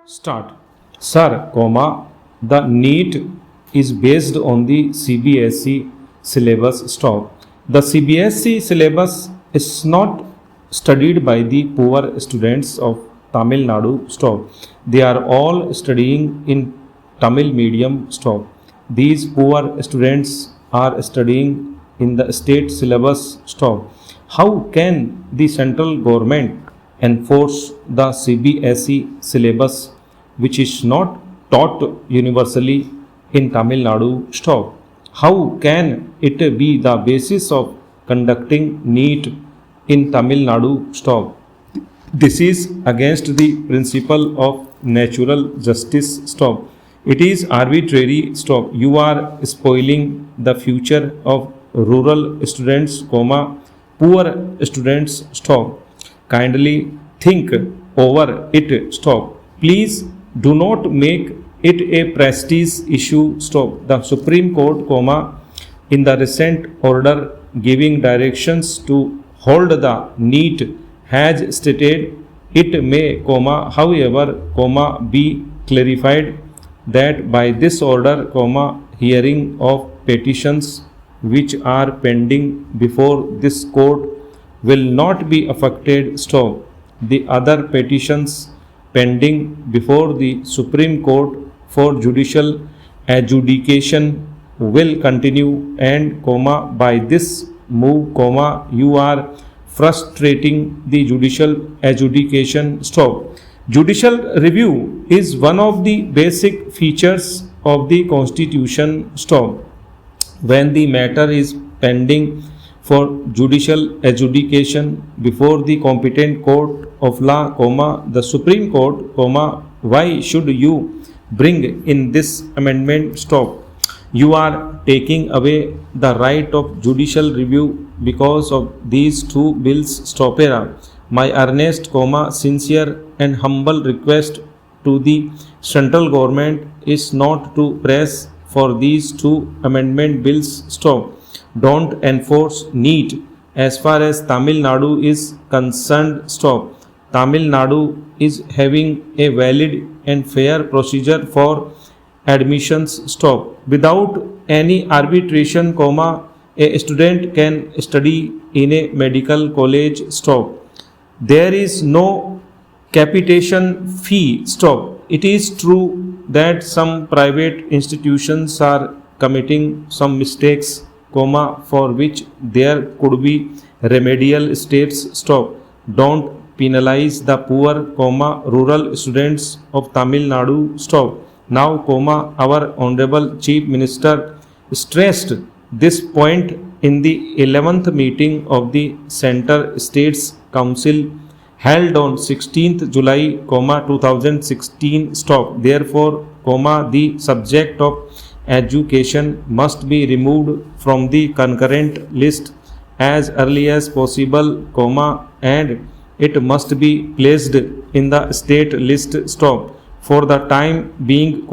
Start. Sir, the NEET is based on the CBSE syllabus. Stop. The CBSE syllabus is not studied by the poor students of Tamil Nadu. Stop. They are all studying in Tamil medium. Stop. These poor students are studying in the state syllabus. Stop. How can the central government enforce the CBSE syllabus which is not taught universally in Tamil Nadu? Stop. How can it be the basis of conducting NEET in Tamil Nadu? Stop. This is against the principle of natural justice. Stop. It is arbitrary. Stop. You are spoiling the future of rural students, poor students. Stop. Kindly think over it. Stop. Please do not make it a prestige issue. Stop. The Supreme Court, in the recent order giving directions to hold the NEET has stated it may, however, be clarified that by this order, hearing of petitions which are pending before this court will not be affected. Stop. The other petitions pending before the Supreme Court for judicial adjudication will continue and, by this move, you are frustrating the judicial adjudication. Stop. Judicial review is one of the basic features of the Constitution. Stop. When the matter is pending for judicial adjudication before the competent court of law, the Supreme Court, why should you bring in this amendment? Stop. You are taking away the right of judicial review because of these two bills. Stop. My earnest, sincere and humble request to the central government is not to press for these two amendment bills. Stop. Don't enforce NEET as far as Tamil Nadu is concerned. Stop. Tamil Nadu is having a valid and fair procedure for admissions. Stop. Without any arbitration, a student can study in a medical college. Stop. There is no capitation fee. Stop. It is true that some private institutions are committing some mistakes, for which there could be remedial steps. Stop. Don't penalize the poor, rural students of Tamil Nadu. Stop. Now, our Honorable Chief Minister stressed this point in the 11th meeting of the Center States Council held on 16th July, 2016. Stop. Therefore, the subject of education must be removed from the concurrent list as early as possible, and it must be placed in the state list. Stop. For the time being,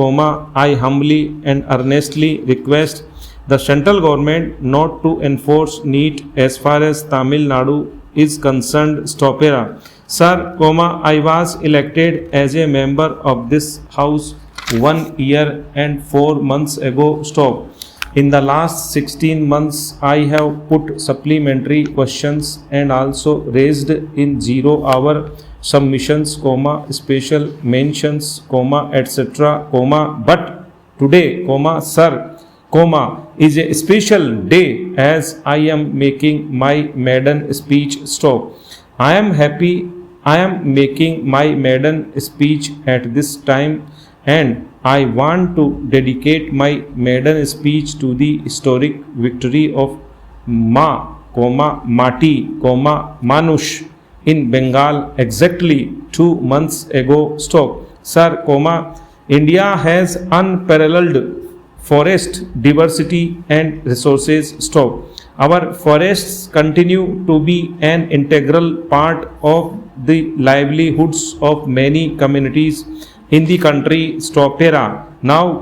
I humbly and earnestly request the central government not to enforce NEET as far as Tamil Nadu is concerned. Stop. Sir, I was elected as a member of this house 1 year and 4 months ago. Stop. In the last 16 months, I have put supplementary questions and also raised in 0-hour submissions, special mentions, etc. But today, sir, is a special day as I am making my maiden speech. Stop. I am happy I am making my maiden speech at this time, and I want to dedicate my maiden speech to the historic victory of Mati, Manush in Bengal exactly 2 months ago. Stop. Sir, India has unparalleled forest diversity and resources. Stop. Our forests continue to be an integral part of the livelihoods of many communities in the country. Stop. Now,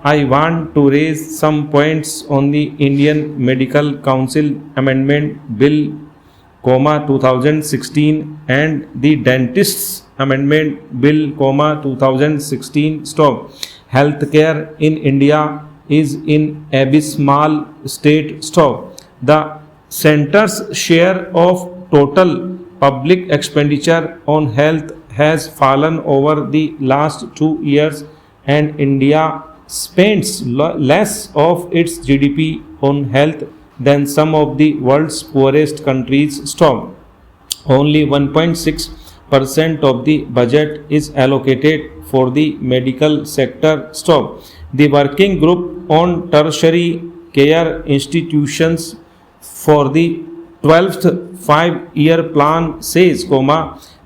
I want to raise some points on the Indian Medical Council Amendment Bill, 2016 and the Dentists Amendment Bill, 2016. Stop. Healthcare in India is in abysmal state. Stop. The center's share of total public expenditure on health has fallen over the last 2 years, and India spends less of its GDP on health than some of the world's poorest countries. Stop. Only 1.6% of the budget is allocated for the medical sector. Stop. The working group on tertiary care institutions for the 12th five-year plan says,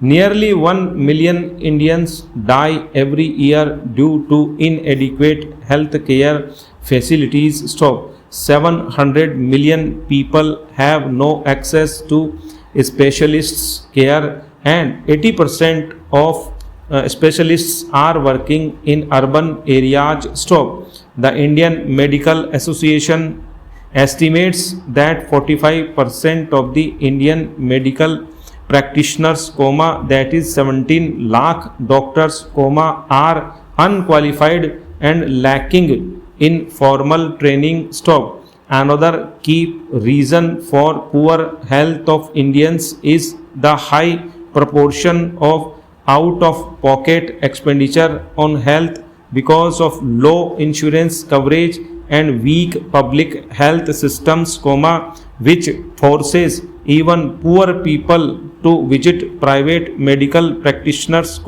nearly 1 million Indians die every year due to inadequate health care facilities. Stop. 700 million people have no access to specialists care, and 80% of specialists are working in urban areas. Stop. The Indian Medical Association estimates that 45% of the Indian medical practitioners, that is 17 lakh doctors, are unqualified and lacking in formal training. Stop. Another key reason for poor health of Indians is the high proportion of out-of-pocket expenditure on health because of low insurance coverage and weak public health systems, which forces even poor people to visit private medical practitioners,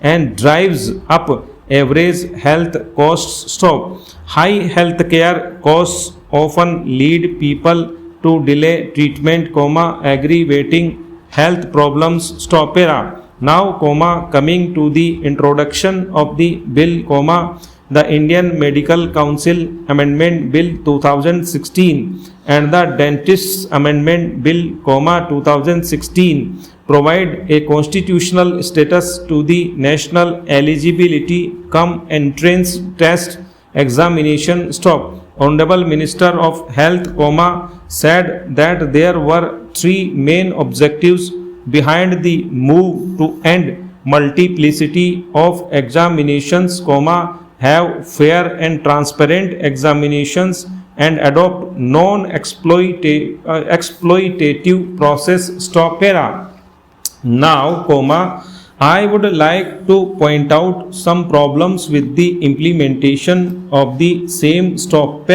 and drives up average health costs. Stop. High healthcare costs often lead people to delay treatment, aggravating health problems. Stop. Now, coming to the introduction of the bill, the Indian Medical Council Amendment Bill 2016 and the Dentists Amendment Bill, 2016 provide a constitutional status to the National Eligibility cum Entrance Test Examination. Stop. Honorable Minister of Health, said that there were three main objectives behind the move to end multiplicity of examinations, have fair and transparent examinations, and adopt non-exploitative process. Stop. Now, I would like to point out some problems with the implementation of the same. Stop.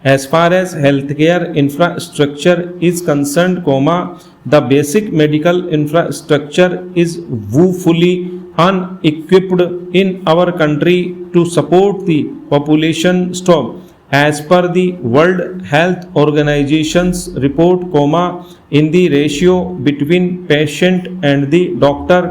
As far as healthcare infrastructure is concerned, the basic medical infrastructure is woefully unequipped in our country to support the population. Stop. As per the World Health Organization's report, in the ratio between patient and the doctor,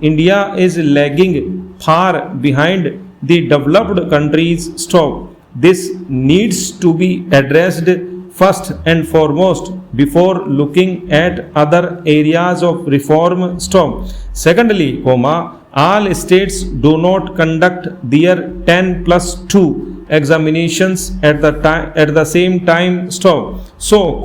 India is lagging far behind the developed countries. Stop. This needs to be addressed first and foremost before looking at other areas of reform. Stop. Secondly, all states do not conduct their 10+2 examinations at the same time. Stop. So,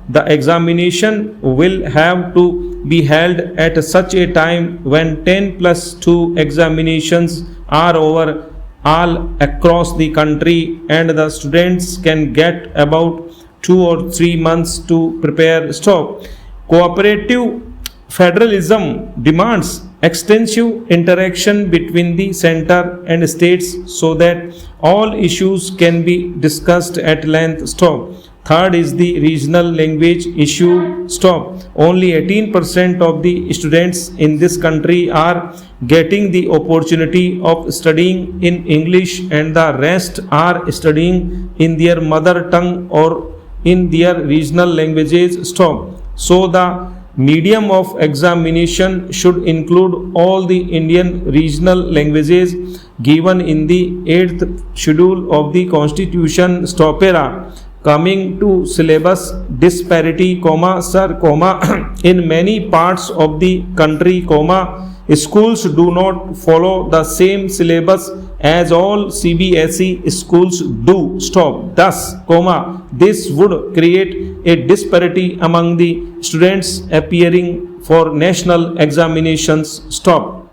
the examination will have to be held at such a time when 10+2 examinations are over all across the country, and the students can get about 2 or 3 months to prepare. Stop. Cooperative federalism demands extensive interaction between the center and states so that all issues can be discussed at length. Stop. Third is the regional language issue. Stop. Only 18% of the students in this country are getting the opportunity of studying in English, and the rest are studying in their mother tongue or in their regional languages. Stop. So the medium of examination should include all the Indian regional languages given in the 8th schedule of the Constitution. Stop. Coming to syllabus disparity, sir, in many parts of the country, schools do not follow the same syllabus as all CBSE schools do. Stop. Thus, this would create a disparity among the students appearing for national examinations stop.